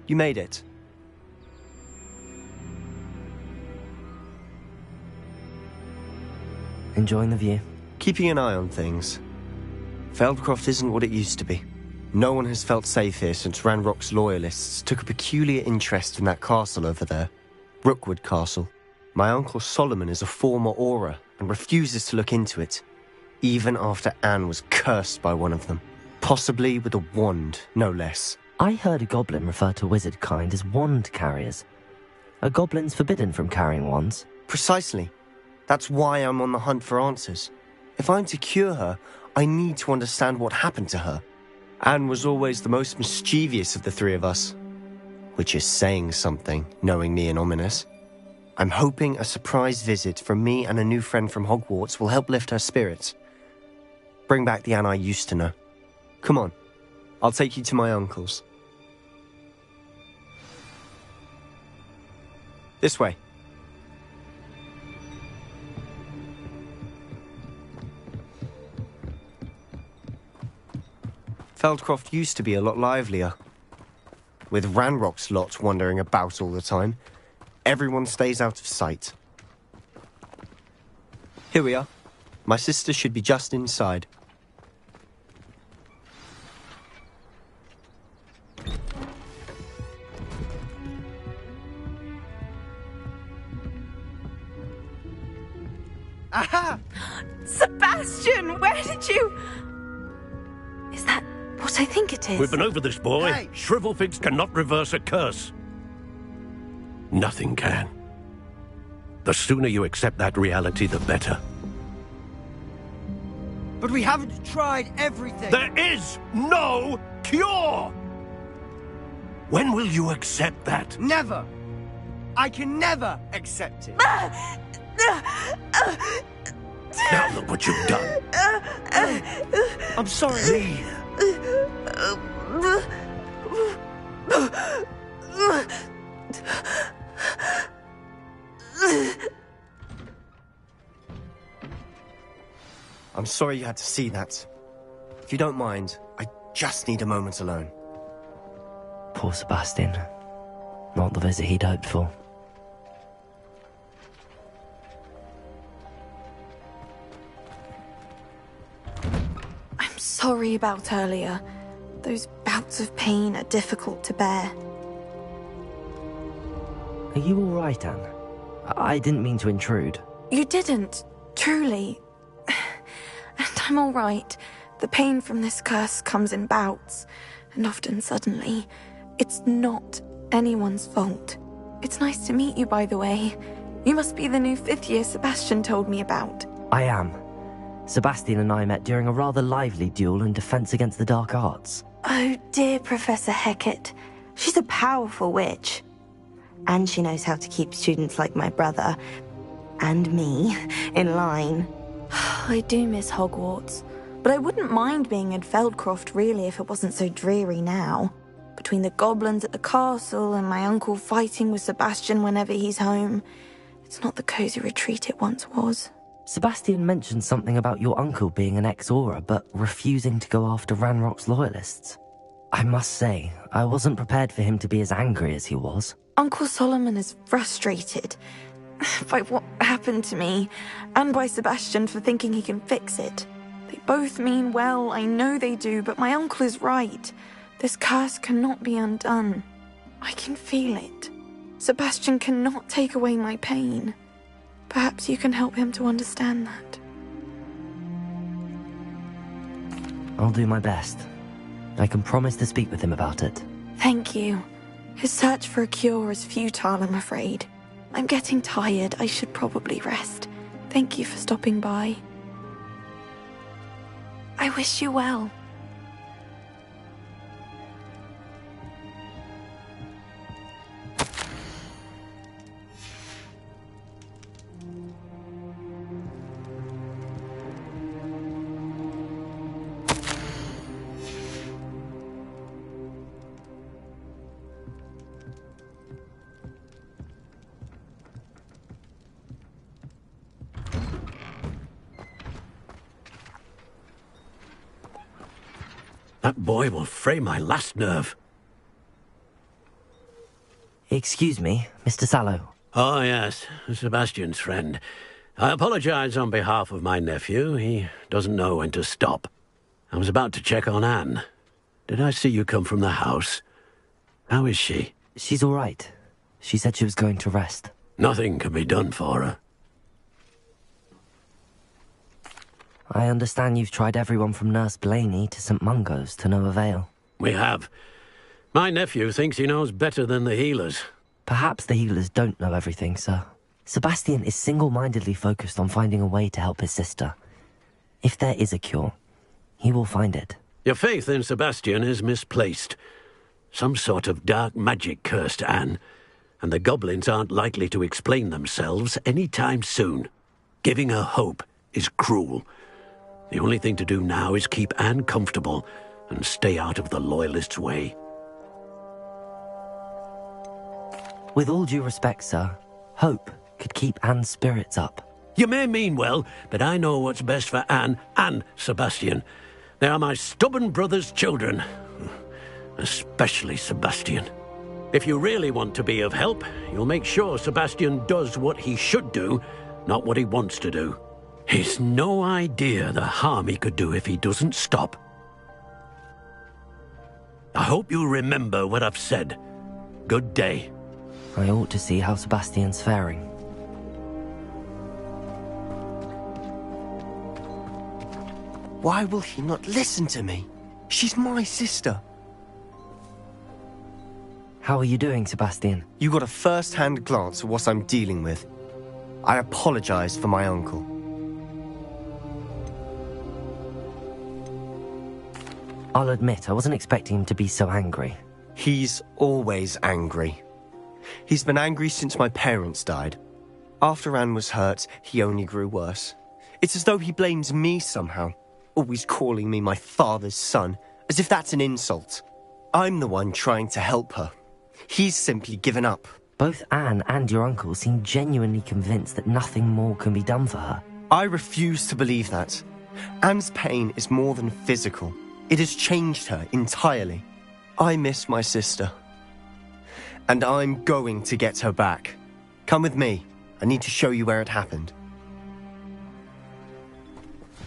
You made it. Enjoying the view? Keeping an eye on things. Feldcroft isn't what it used to be. No one has felt safe here since Ranrock's loyalists took a peculiar interest in that castle over there. Rookwood Castle. My uncle Solomon is a former Auror and refuses to look into it, even after Anne was cursed by one of them. Possibly with a wand, no less. I heard a goblin refer to wizard kind as wand carriers. Are goblins forbidden from carrying wands? Precisely. That's why I'm on the hunt for answers. If I'm to cure her, I need to understand what happened to her. Anne was always the most mischievous of the three of us. Which is saying something, knowing me and ominous. I'm hoping a surprise visit from me and a new friend from Hogwarts will help lift her spirits. Bring back the Anne I used to know. Come on, I'll take you to my uncle's. This way. Feldcroft used to be a lot livelier. With Ranrock's lot wandering about all the time, everyone stays out of sight. Here we are. My sister should be just inside. Aha! Sebastian, where did you... Is that what I think it is? We've been over this, boy. Hey! Shrivelfigs cannot reverse a curse. Nothing can. The sooner you accept that reality, the better. But we haven't tried everything. There is no cure! When will you accept that? Never. I can never accept it. Now look what you've done. I'm sorry. Leave. I'm sorry you had to see that. If you don't mind, I just need a moment alone. Poor Sebastian. Not the visit he'd hoped for. I'm sorry about earlier. Those bouts of pain are difficult to bear. Are you all right, Anne? I didn't mean to intrude. You didn't, truly. And I'm all right. The pain from this curse comes in bouts, and often suddenly. It's not anyone's fault. It's nice to meet you, by the way. You must be the new 5th year Sebastian told me about. I am. Sebastian and I met during a rather lively duel in defense against the dark arts. Oh, dear Professor Hecat. She's a powerful witch. And she knows how to keep students like my brother, and me, in line. I do miss Hogwarts, but I wouldn't mind being in Feldcroft, really, if it wasn't so dreary now. Between the goblins at the castle and my uncle fighting with Sebastian whenever he's home, it's not the cozy retreat it once was. Sebastian mentioned something about your uncle being an ex-Auror, but refusing to go after Ranrock's loyalists. I must say, I wasn't prepared for him to be as angry as he was. Uncle Solomon is frustrated by what happened to me, and by Sebastian for thinking he can fix it. They both mean well, I know they do, but my uncle is right. This curse cannot be undone. I can feel it. Sebastian cannot take away my pain. Perhaps you can help him to understand that. I'll do my best. I can promise to speak with him about it. Thank you. His search for a cure is futile, I'm afraid. I'm getting tired. I should probably rest. Thank you for stopping by. I wish you well. That boy will fray my last nerve. Excuse me, Mr. Sallow. Oh, yes, Sebastian's friend. I apologize on behalf of my nephew. He doesn't know when to stop. I was about to check on Anne. Did I see you come from the house? How is she? She's all right. She said she was going to rest. Nothing can be done for her. I understand you've tried everyone from Nurse Blaney to St. Mungo's to no avail. We have. My nephew thinks he knows better than the healers. Perhaps the healers don't know everything, sir. Sebastian is single-mindedly focused on finding a way to help his sister. If there is a cure, he will find it. Your faith in Sebastian is misplaced. Some sort of dark magic cursed Anne, and the goblins aren't likely to explain themselves any time soon. Giving her hope is cruel. The only thing to do now is keep Anne comfortable and stay out of the Loyalists' way. With all due respect, sir, hope could keep Anne's spirits up. You may mean well, but I know what's best for Anne and Sebastian. They are my stubborn brother's children. Especially Sebastian. If you really want to be of help, you'll make sure Sebastian does what he should do, not what he wants to do. He's no idea the harm he could do if he doesn't stop. I hope you'll remember what I've said. Good day. I ought to see how Sebastian's faring. Why will he not listen to me? She's my sister. How are you doing, Sebastian? You got a first-hand glance at what I'm dealing with. I apologize for my uncle. I'll admit, I wasn't expecting him to be so angry. He's always angry. He's been angry since my parents died. After Anne was hurt, he only grew worse. It's as though he blames me somehow, always calling me my father's son, as if that's an insult. I'm the one trying to help her. He's simply given up. Both Anne and your uncle seem genuinely convinced that nothing more can be done for her. I refuse to believe that. Anne's pain is more than physical. It has changed her entirely. I miss my sister. And I'm going to get her back. Come with me. I need to show you where it happened.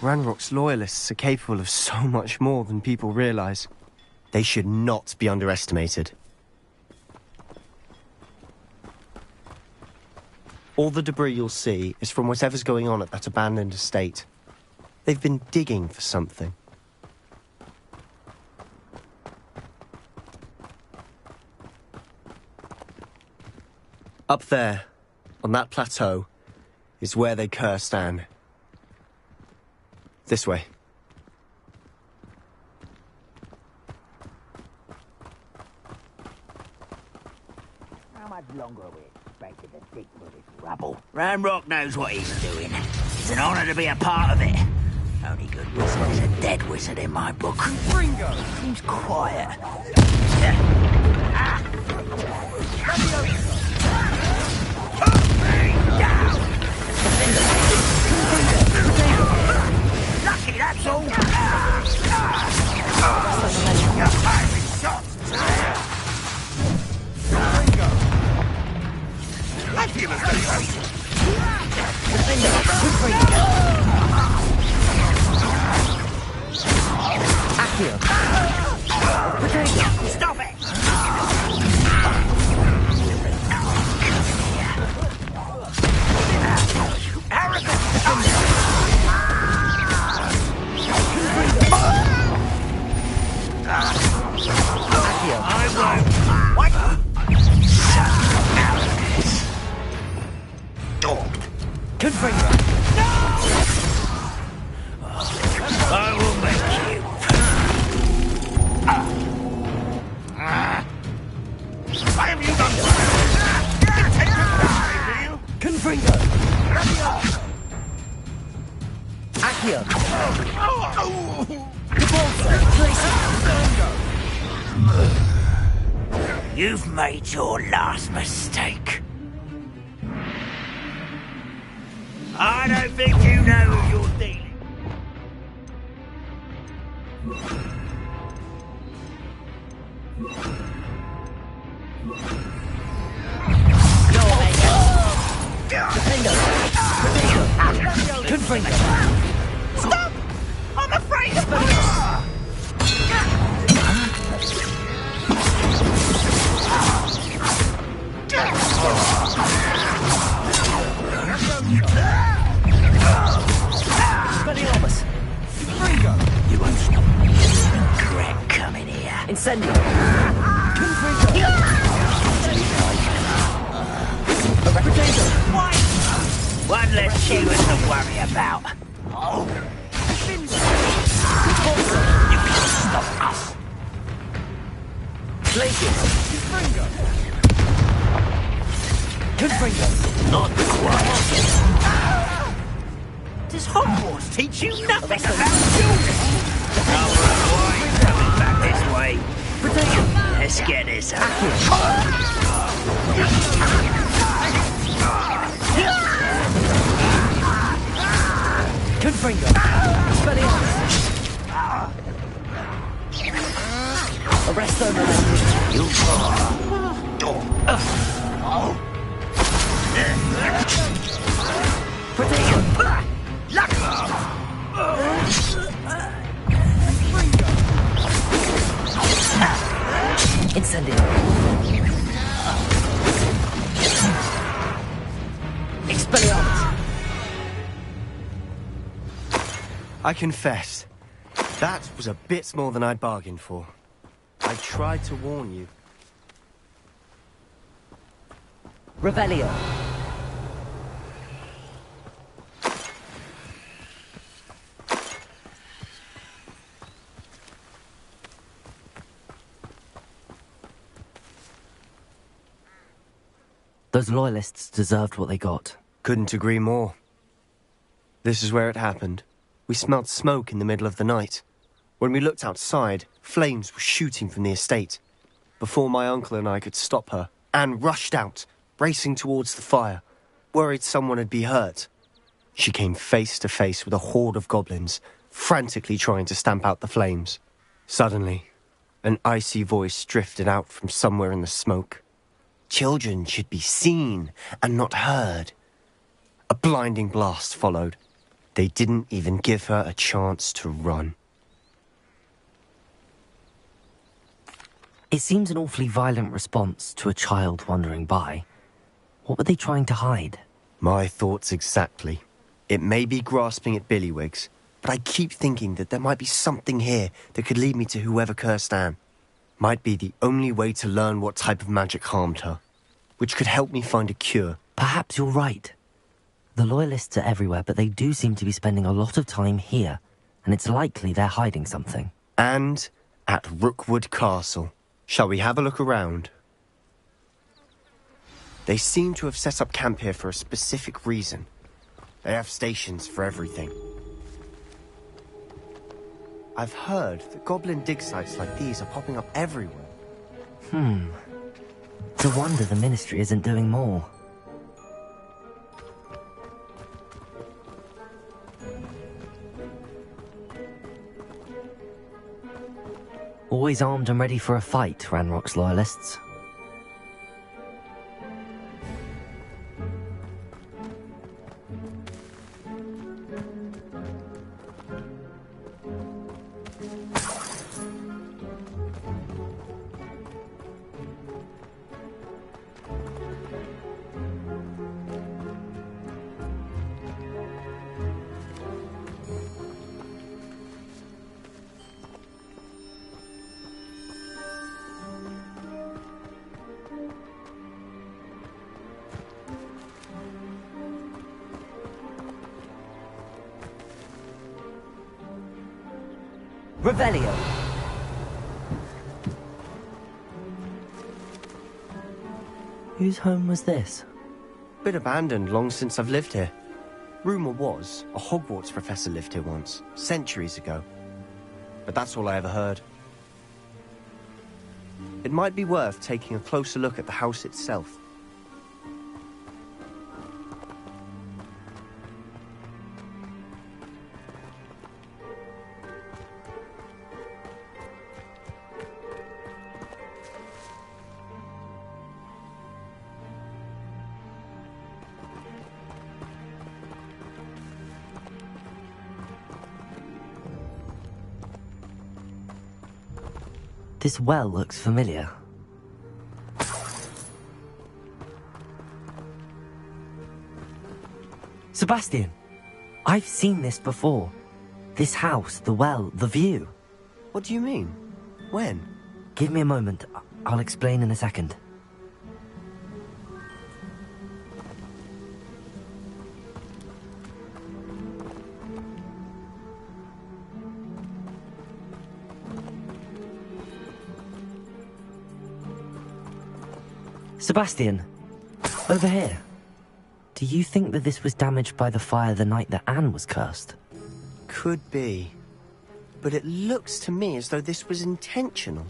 Ranrock's loyalists are capable of so much more than people realize. They should not be underestimated. All the debris you'll see is from whatever's going on at that abandoned estate. They've been digging for something. Up there, on that plateau, is where they cursed Anne. This way. How much longer are we expected to dig through this rubble? Ranrock knows what he's doing. It's an honor to be a part of it. Only good wizard is a dead wizard in my book. Ringo! Seems quiet. Lucky, that's all. I feel as though Stop it! I will make you. Why have you done that? Take your time, do you? Confringo! Accio! You've made your last mistake. I don't think you know who you're dealing. Stop! I'm afraid of You won't stop Greg coming here. Incendio! One less human to worry about. You can't stop us. Not quite. Does Hogwarts teach you nothing about children? No, boy, coming back this way. Let's get this Confringo! Arrest them! Incendio! Expelliarmus! I confess, that was a bit more than I'd bargained for. I tried to warn you. Revelio! Those loyalists deserved what they got. Couldn't agree more. This is where it happened. We smelled smoke in the middle of the night. When we looked outside, flames were shooting from the estate. Before my uncle and I could stop her, Anne rushed out, racing towards the fire, worried someone had been hurt. She came face to face with a horde of goblins, frantically trying to stamp out the flames. Suddenly, an icy voice drifted out from somewhere in the smoke. Children should be seen and not heard. A blinding blast followed. They didn't even give her a chance to run. It seems an awfully violent response to a child wandering by. What were they trying to hide? My thoughts exactly. It may be grasping at billywhigs, but I keep thinking that there might be something here that could lead me to whoever cursed Anne. Might be the only way to learn what type of magic harmed her, which could help me find a cure. Perhaps you're right. The loyalists are everywhere, but they do seem to be spending a lot of time here, and it's likely they're hiding something. And at Rookwood Castle. Shall we have a look around? They seem to have set up camp here for a specific reason. They have stations for everything. I've heard that goblin dig sites like these are popping up everywhere. It's a wonder the Ministry isn't doing more. Always armed and ready for a fight, Ranrock's loyalists. Revelio. Whose home was this? Been abandoned long since I've lived here. Rumour was a Hogwarts professor lived here once, centuries ago. But that's all I ever heard. It might be worth taking a closer look at the house itself. This well looks familiar. Sebastian! I've seen this before. This house, the well, the view. What do you mean? When? Give me a moment. I'll explain in a second. Sebastian, over here. Do you think that this was damaged by the fire the night that Anne was cursed? Could be. But it looks to me as though this was intentional.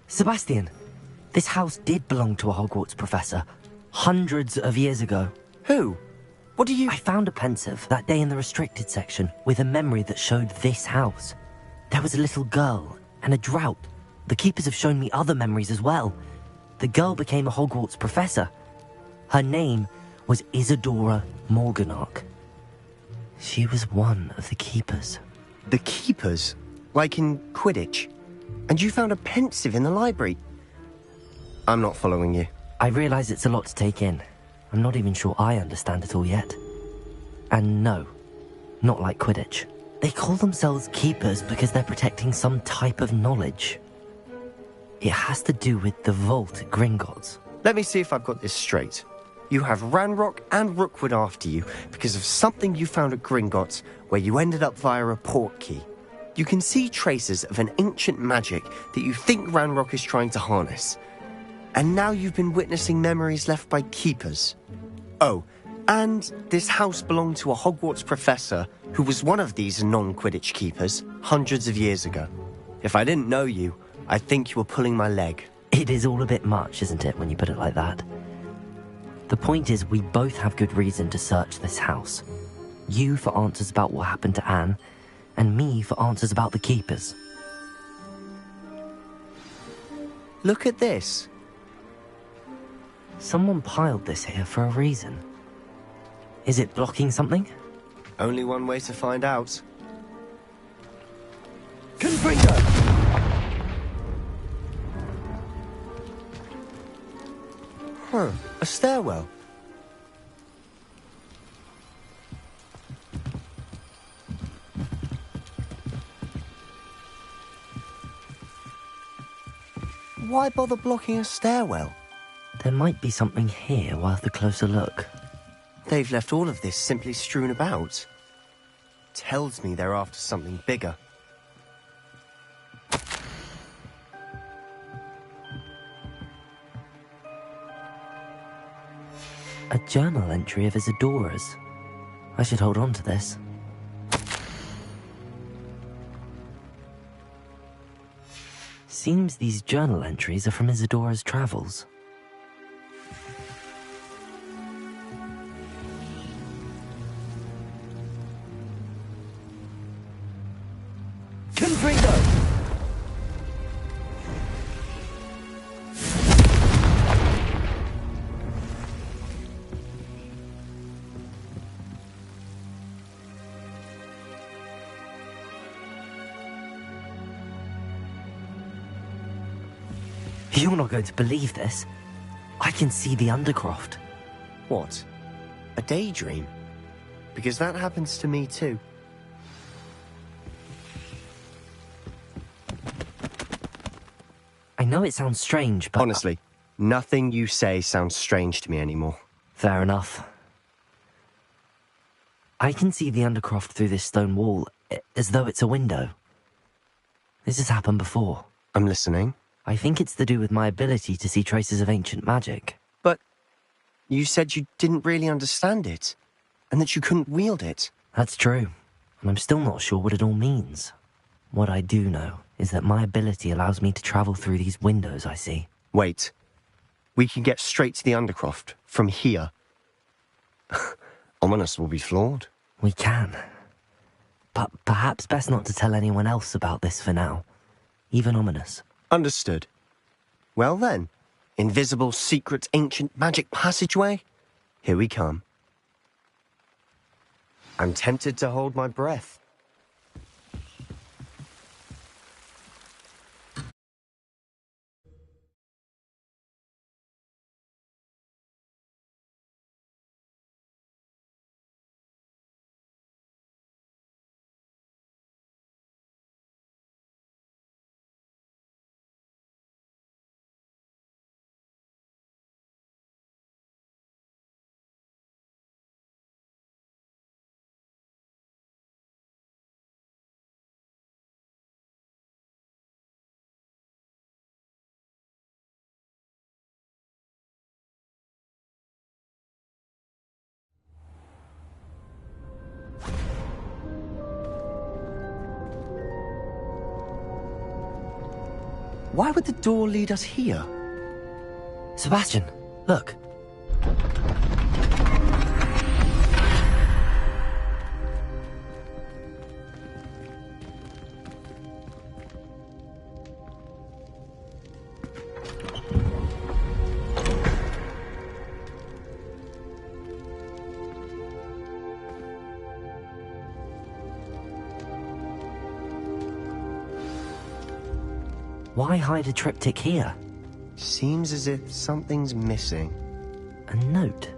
Sebastian, this house did belong to a Hogwarts professor, hundreds of years ago. Who? What do you... I found a pensive that day in the restricted section with a memory that showed this house. There was a little girl and a drought. The keepers have shown me other memories as well. The girl became a Hogwarts professor. Her name was Isadora Morganach. She was one of the keepers. The keepers? Like in Quidditch? And you found a pensive in the library? I'm not following you. I realize it's a lot to take in. I'm not even sure I understand it all yet. And no, not like Quidditch. They call themselves keepers because they're protecting some type of knowledge. It has to do with the vault at Gringotts. Let me see if I've got this straight. You have Ranrock and Rookwood after you because of something you found at Gringotts where you ended up via a portkey. You can see traces of an ancient magic that you think Ranrock is trying to harness. And now you've been witnessing memories left by keepers. Oh, and this house belonged to a Hogwarts professor who was one of these non-Quidditch keepers hundreds of years ago. If I didn't know you, I'd think you were pulling my leg. It is all a bit much, isn't it, when you put it like that? The point is, we both have good reason to search this house. You for answers about what happened to Anne, and me for answers about the keepers. Look at this. Someone piled this here for a reason. Is it blocking something? Only one way to find out. Confringo! Huh, a stairwell. Why bother blocking a stairwell? There might be something here worth a closer look. They've left all of this simply strewn about. Tells me they're after something bigger. A journal entry of Isadora's. I should hold on to this. Seems these journal entries are from Isadora's travels. Confringo! You're not going to believe this. I can see the Undercroft. What? A daydream? Because that happens to me too. I know it sounds strange, but... Honestly, nothing you say sounds strange to me anymore. Fair enough. I can see the Undercroft through this stone wall, as though it's a window. This has happened before. I'm listening. I think it's to do with my ability to see traces of ancient magic. But you said you didn't really understand it, and that you couldn't wield it. That's true, and I'm still not sure what it all means. What I do know is that my ability allows me to travel through these windows I see. Wait. We can get straight to the Undercroft from here. Ominous will be floored. We can. But perhaps best not to tell anyone else about this for now. Even Ominous. Understood. Well then, invisible, secret, ancient magic passageway? Here we come. I'm tempted to hold my breath. Why would the door lead us here? Sebastian, look. Why hide a triptych here? Seems as if something's missing. A note.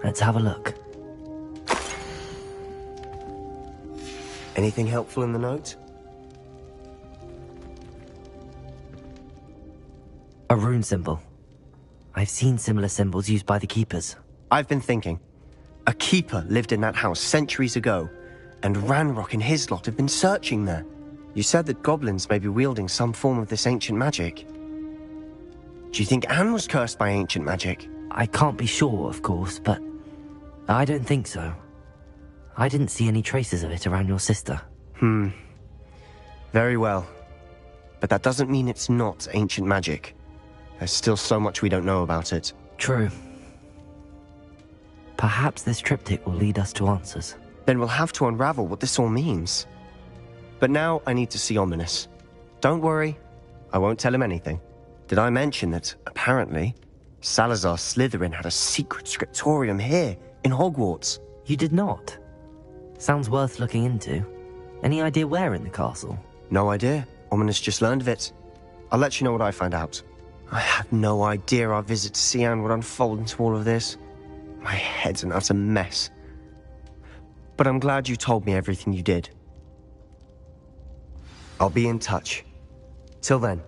Let's have a look. Anything helpful in the note? A rune symbol. I've seen similar symbols used by the keepers. I've been thinking. A keeper lived in that house centuries ago, and Ranrock and his lot have been searching there. You said that goblins may be wielding some form of this ancient magic. Do you think Anne was cursed by ancient magic? I can't be sure, of course, but I don't think so. I didn't see any traces of it around your sister. Very well. But that doesn't mean it's not ancient magic. There's still so much we don't know about it. True. Perhaps this triptych will lead us to answers. Then we'll have to unravel what this all means. But now I need to see Ominous. Don't worry, I won't tell him anything. Did I mention that, apparently, Salazar Slytherin had a secret scriptorium here, in Hogwarts? You did not? Sounds worth looking into. Any idea where in the castle? No idea. Ominous just learned of it. I'll let you know what I find out. I had no idea our visit to Cian would unfold into all of this. My head's an utter mess. But I'm glad you told me everything you did. I'll be in touch. Till then.